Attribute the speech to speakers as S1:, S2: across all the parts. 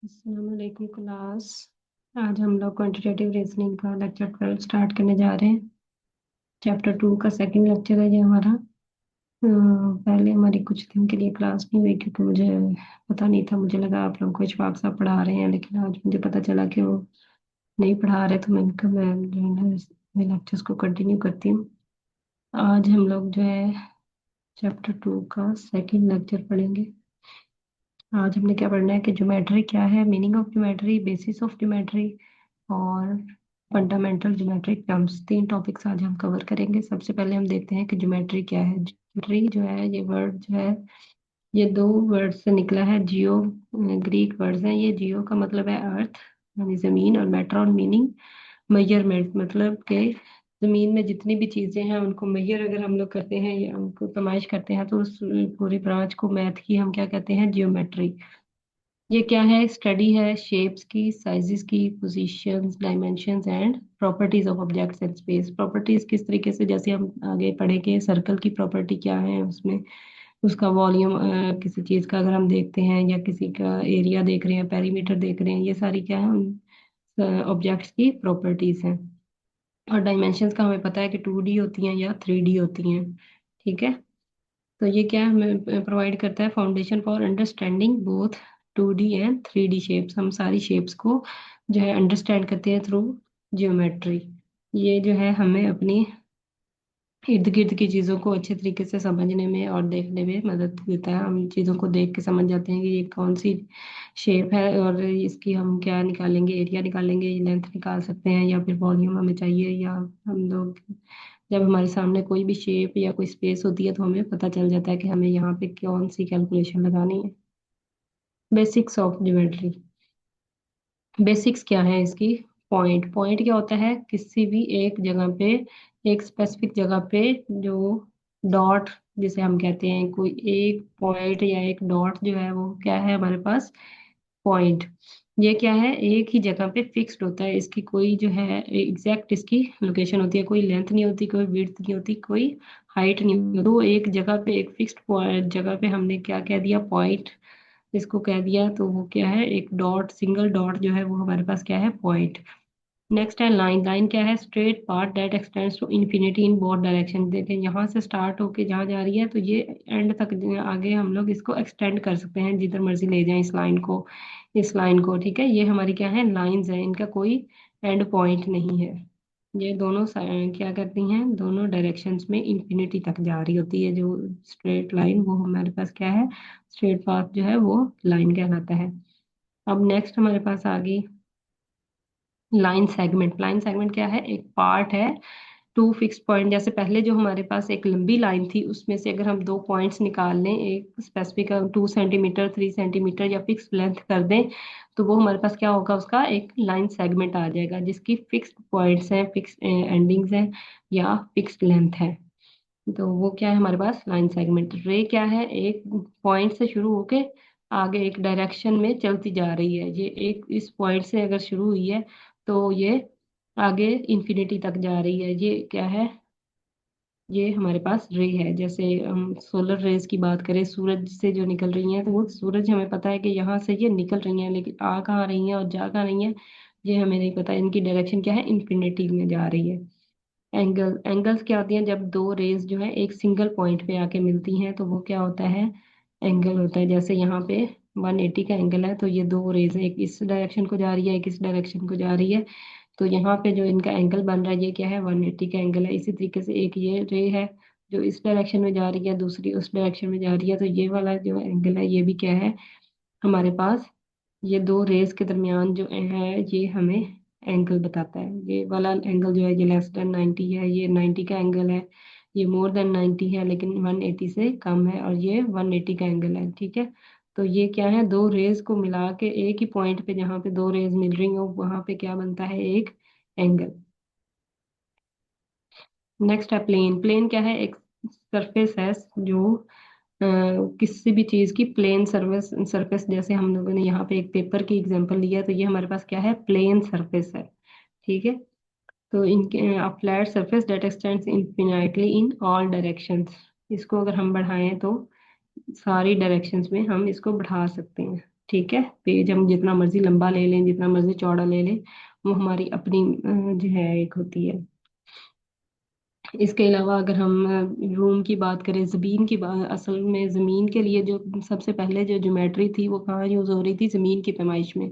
S1: अस्सलाम वालेकुम क्लास। आज हम लोग क्वांटिटेटिव रीजनिंग का लेक्चर 12 स्टार्ट करने जा रहे हैं। चैप्टर 2 का सेकंड लेक्चर है ये हमारा। पहले हमारी कुछ दिन के लिए क्लास नहीं हुई क्योंकि मुझे पता नहीं था। मुझे लगा आप लोगों को इशफाक साहब पढ़ा रहे हैं, लेकिन आज मुझे पता चला कि वो नहीं पढ़ा रहे, तो मैंने कहा मैं जो है ना मैं लेक्चर्स को कंटिन्यू करती हूँ। आज हम लोग जो है चैप्टर 2 का सेकंड लेक्चर पढ़ेंगे। आज हमने क्या पढ़ना है कि ज्योमेट्री क्या है, meaning of geometry, basis of geometry और फंडामेंटल ज्योमेट्रिक टर्म्स। तीन टॉपिक्स आज हम कवर करेंगे। सबसे पहले हम देखते हैं कि ज्योमेट्री क्या है। ज्योमेट्री जो है ये वर्ड जो है ये दो वर्ड से निकला है। जियो ग्रीक वर्ड्स हैं ये। जियो का मतलब है अर्थ यानी जमीन, और मेट्रॉन मीनिंग मेजरमेंट, मतलब कि जमीन में जितनी भी चीजें हैं उनको मेजर अगर हम लोग करते हैं या उनको पैमाइश करते हैं तो उस पूरी ब्रांच को मैथ की हम क्या कहते हैं, जियोमेट्री। ये क्या है, स्टडी है शेप्स की, साइजेस की, positions, dimensions and properties of objects and space. Properties किस तरीके से, जैसे हम आगे पढ़ेंगे सर्कल की प्रॉपर्टी क्या है, उसमें उसका वॉल्यूम किसी चीज का अगर हम देखते हैं या किसी का एरिया देख रहे हैं, पेरीमीटर देख रहे हैं, ये सारी क्या है उन ऑब्जेक्ट्स की प्रॉपर्टीज हैं। और डायमेंशंस का हमें पता है कि 2D होती हैं या 3D होती हैं। ठीक है, तो ये क्या हमें प्रोवाइड करता है, foundation for understanding both 2D and 3D shapes. हम सारी शेप्स को जो है अंडरस्टैंड करते हैं थ्रू जियोमेट्री। ये जो है हमें अपनी इर्द गिर्द की चीज़ों को अच्छे तरीके से समझने में और देखने में मदद देता है। हम चीज़ों को देख के समझ जाते हैं कि ये कौन सी शेप है, और इसकी हम क्या निकालेंगे, एरिया निकालेंगे, लेंथ निकाल सकते हैं, या फिर वॉल्यूम हमें चाहिए, या हम लोग जब हमारे सामने कोई भी शेप या कोई स्पेस होती है तो हमें पता चल जाता है कि हमें यहाँ पे कौन सी कैलकुलेशन लगानी है। Basics of geometry. बेसिक्स क्या है इसकी, पॉइंट। पॉइंट क्या होता है, किसी भी एक जगह पे, एक स्पेसिफिक जगह पे जो डॉट जिसे हम कहते हैं, कोई एक पॉइंट या एक डॉट जो है वो क्या है हमारे पास, पॉइंट। ये क्या है, एक ही जगह पे फिक्स्ड होता है। इसकी कोई जो है एग्जैक्ट इसकी लोकेशन होती है, कोई लेंथ नहीं होती, कोई विड्थ नहीं होती, कोई हाइट नहीं होती। तो एक जगह पे, एक फिक्स्ड जगह पे हमने क्या कह दिया, पॉइंट इसको कह दिया, तो वो क्या है, एक डॉट, सिंगल डॉट जो है वो हमारे पास क्या है, पॉइंट। नेक्स्ट है लाइन। लाइन क्या है, straight path that extends to infinity in both direction. देखें यहाँ से स्टार्ट होके जहाँ जा रही है तो ये एंड तक आगे हम लोग इसको एक्सटेंड कर सकते हैं जिधर मर्जी ले जाएं इस लाइन को, इस लाइन को। ठीक है, ये हमारी क्या है, लाइंस है, इनका कोई एंड पॉइंट नहीं है। ये दोनों क्या करती हैं, दोनों डायरेक्शंस में इंफिनिटी तक जा रही होती है। जो स्ट्रेट लाइन वो हमारे पास क्या है, स्ट्रेट पाथ जो है वो लाइन कहलाता है। अब नेक्स्ट हमारे पास आ गई लाइन सेगमेंट। लाइन सेगमेंट क्या है, एक पार्ट है टू फिक्स पॉइंट। जैसे पहले जो हमारे पास एक लंबी लाइन थी उसमें से अगर हम दो पॉइंट्स निकाल लें, एक स्पेसिफिक 2 सेंटीमीटर, 3 सेंटीमीटर या फिक्स लेंथ कर दें, तो वो हमारे पास क्या होगा, उसका एक लाइन सेगमेंट आ जाएगा जिसकी फिक्स्ड पॉइंट्स हैं, फिक्स एंडिंग्स हैं या फिक्स्ड लेंथ है। तो वो क्या है हमारे पास, लाइन सेगमेंट। रे क्या है, एक पॉइंट से शुरू होके आगे एक डायरेक्शन में चलती जा रही है। ये एक इस पॉइंट से अगर शुरू हुई है तो ये आगे इंफिनिटी तक जा रही है। ये क्या है, ये हमारे पास रे है। जैसे हम सोलर रेज की बात करें, सूरज से जो निकल रही हैं, तो वो सूरज हमें पता है कि यहाँ से ये निकल रही हैं, लेकिन आ कहाँ रही हैं और जा कहाँ रही हैं ये हमें नहीं पता। इनकी डायरेक्शन क्या है, इन्फिनिटी में जा रही है। एंगल्स क्या होती हैं, जब दो रेज जो है एक सिंगल पॉइंट पे आके मिलती हैं तो वो क्या होता है, एंगल होता है। जैसे यहाँ पे 180 का एंगल है, तो ये दो रेज है, एक इस डायरेक्शन को जा रही है, एक इस डायरेक्शन को जा रही है, तो यहाँ पे जो इनका एंगल बन रहा है ये क्या है, 180 का एंगल है। इसी तरीके से एक ये रे है जो इस डायरेक्शन में जा रही है, दूसरी उस डायरेक्शन में जा रही है, तो ये वाला जो एंगल है ये भी क्या है हमारे पास, ये दो रेज के दरमियान जो है ये हमें एंगल बताता है। ये वाला एंगल जो है ये लेस देन 90 है, ये 90 का एंगल है। ये मोर देन 90 है लेकिन 180 से कम है, और ये 180 का एंगल है। ठीक है, तो ये क्या है, दो रेज को मिला के एक ही पॉइंट पे जहाँ पे दो रेज मिल रही हो वहां पे क्या बनता है, एक एंगल। नेक्स्ट है प्लेन। प्लेन क्या है, एक सरफेस है जो किसी भी चीज की प्लेन सरफेस, सरफेस जैसे हम लोगों ने यहाँ पे एक पेपर की एग्जांपल लिया, तो ये हमारे पास क्या है, प्लेन सरफेस है। ठीक है, तो इनके flat surface that extends infinitely in all directions. इसको अगर हम बढ़ाएं तो सारी डायरेक्शंस में हम इसको बढ़ा सकते हैं। ठीक है, पेज हम जितना मर्जी लंबा ले लें, जितना मर्जी चौड़ा ले लें, वो हमारी अपनी जो है एक होती है। इसके अलावा अगर हम रूम की बात करें, जमीन की बात, असल में जमीन के लिए जो सबसे पहले जो ज्योमेट्री थी वो कहाँ यूज हो रही थी, जमीन की पैमाइश में।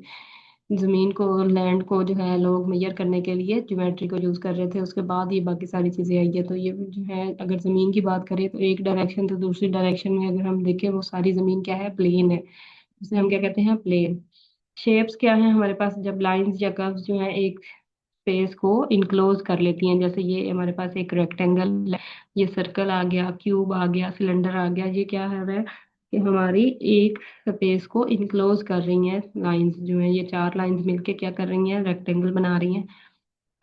S1: जमीन को, लैंड को जो है लोग मेजर करने के लिए ज्योमेट्री को यूज कर रहे थे, उसके बाद ये बाकी सारी चीजें आई है। तो ये जो है, अगर जमीन की बात करें तो एक डायरेक्शन तो दूसरी डायरेक्शन में अगर हम देखें, वो सारी जमीन क्या है, प्लेन है। उसे हम क्या कहते हैं, प्लेन। शेप्स क्या है हमारे पास, जब लाइंस या कर्व्स जो है एक स्पेस को इनक्लोज कर लेती हैं। जैसे ये हमारे पास एक रेक्टेंगल है, ये सर्कल आ गया, क्यूब आ गया, सिलेंडर आ गया, ये क्या है वह, कि हमारी एक स्पेस को इनक्लोज कर रही हैं। लाइंस जो है, ये चार लाइंस मिलके क्या कर रही हैं, रेक्टेंगल बना रही हैं।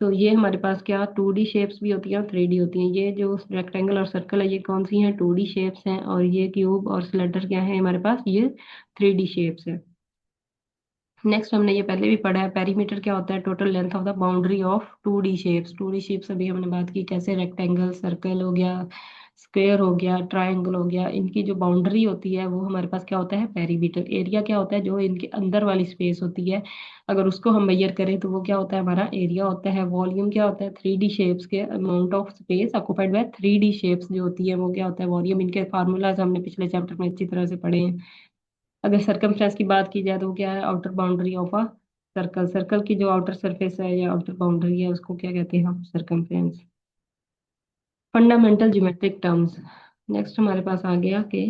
S1: तो ये हमारे पास क्या, 2D शेप्स भी होती हैं और 3D होती हैं। ये जो रेक्टेंगल और सर्कल है, ये कौन सी हैं, 2D शेप्स हैं। और ये क्यूब और सिलेंडर क्या है हमारे पास, ये 3D शेप्स है। नेक्स्ट, हमने ये पहले भी पढ़ा है, पेरीमीटर क्या होता है, total length of the boundary of 2D shapes. 2D shapes अभी हमने बात की, कैसे रेक्टेंगल, सर्कल हो गया, स्क्वायर हो गया, ट्रायंगल हो गया, इनकी जो बाउंड्री होती है वो हमारे पास क्या होता है, पेरीमीटर। एरिया क्या होता है, जो इनके अंदर वाली स्पेस होती है, अगर उसको हम मेजर करें तो वो क्या होता है, हमारा एरिया होता है। वॉल्यूम क्या होता है, 3D शेप्स के amount of space occupied by 3D shapes जो होती है वो क्या होता है, वॉल्यूम। इनके फार्मूलाज हमने पिछले चैप्टर में अच्छी तरह से पढ़े हैं। अगर सरकमफ्रेंस की बात की जाए तो वो क्या है, outer boundary of a circle. Circle की जो आउटर सरफेस है या आउटर बाउंड्री है, उसको क्या कहते हैं हम, circumference. Fundamental geometric terms. Next हमारे पास आ गया कि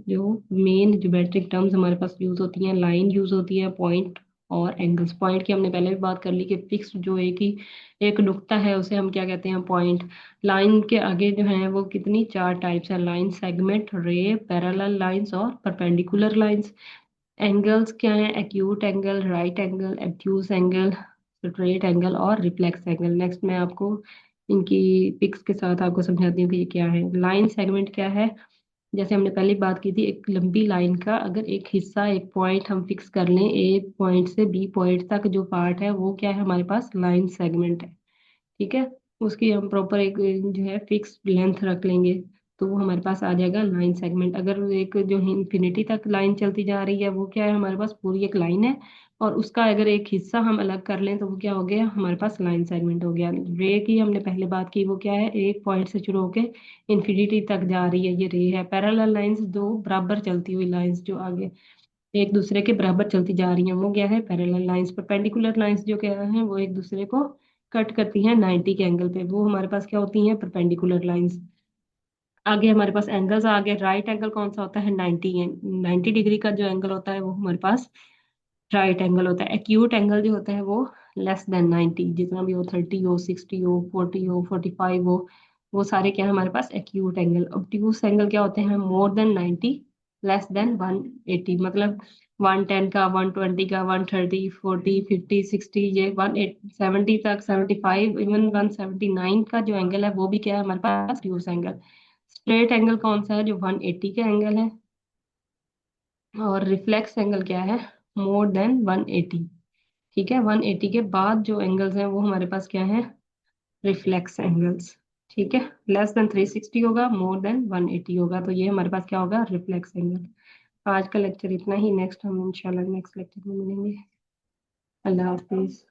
S1: जो मेन ज्योमेट्रिक टर्म्स हमारे पास यूज होती हैं, लाइन यूज होती है, पॉइंट और एंगल्स। पॉइंट की हमने पहले भी बात कर ली कि फिक्स जो एक ही एक नुक्ता है उसे हम क्या कहते हैं, पॉइंट। लाइन के आगे जो है वो कितनी, चार टाइप्स है, line, segment, ray, parallel lines और परपेंडिकुलर लाइंस। एंगल्स क्या है, acute angle, right angle, obtuse angle, straight angle और रिफ्लेक्स एंगल। नेक्स्ट मैं आपको इनकी पिक्स के साथ आपको समझाती हूँ कि ये क्या है। लाइन सेगमेंट क्या है, जैसे हमने पहले बात की थी, एक लंबी लाइन का अगर एक हिस्सा, एक पॉइंट हम फिक्स कर लें, ए पॉइंट से बी पॉइंट तक जो पार्ट है वो क्या है हमारे पास, लाइन सेगमेंट है। ठीक है, उसकी हम प्रॉपर एक जो है फिक्स लेंथ रख लेंगे, तो वो हमारे पास आ जाएगा लाइन सेगमेंट। अगर एक जो इन्फिनिटी तक लाइन चलती जा रही है, वो क्या है, हमारे पास पूरी एक लाइन है, और उसका अगर एक हिस्सा हम अलग कर लें तो वो क्या हो गया, हमारे पास लाइन सेगमेंट हो गया। रे की हमने पहले बात की, वो क्या है, एक पॉइंट से शुरू होके इन्फिनिटी तक जा रही है, ये रे है। पैरेलल लाइंस, दो बराबर चलती हुई लाइंस जो आगे एक दूसरे के बराबर चलती जा रही हैं, वो क्या है, पैरेलल लाइंस। परपेंडिकुलर लाइंस जो क्या है, वो एक दूसरे को कट करती हैं 90 के एंगल पे, वो हमारे पास क्या होती हैं, परपेंडिकुलर लाइंस। आगे हमारे पास एंगल्स आ गए। राइट एंगल कौन सा होता है, 90 है। 90 डिग्री का जो एंगल होता है वो हमारे पास राइट एंगल होता है। एक्यूट एंगल जो होता है वो लेस देन 90, जितना भी हो, 30 हो, 60 हो, 40 हो, 45 हो, वो सारे क्या है हमारे पास एक्यूट एंगल। ऑब्ट्यूज एंगल क्या होते हैं, मोर देन 90, लेस देन 180, मतलब 110 का, 120 का, 130, 40, 50, 60, ये 170 तक, 75, इवन 179 का जो एंगल है वो भी क्या है हमारे पास, ऑब्ट्यूज एंगल। स्ट्रेट एंगल कौन सा है, जो 180 का एंगल है। और रिफ्लेक्स एंगल क्या है, मोर देन 180। ठीक है, 180 के बाद जो एंगल्स हैं वो हमारे पास क्या है, रिफ्लेक्स एंगल्स। ठीक है, लेस देन 360 होगा, मोर देन 180 होगा, तो ये हमारे पास क्या होगा, रिफ्लेक्स एंगल। आज का लेक्चर इतना ही, नेक्स्ट हम इंशाल्लाह नेक्स्ट लेक्चर में मिलेंगे। अल्लाह हाफिज।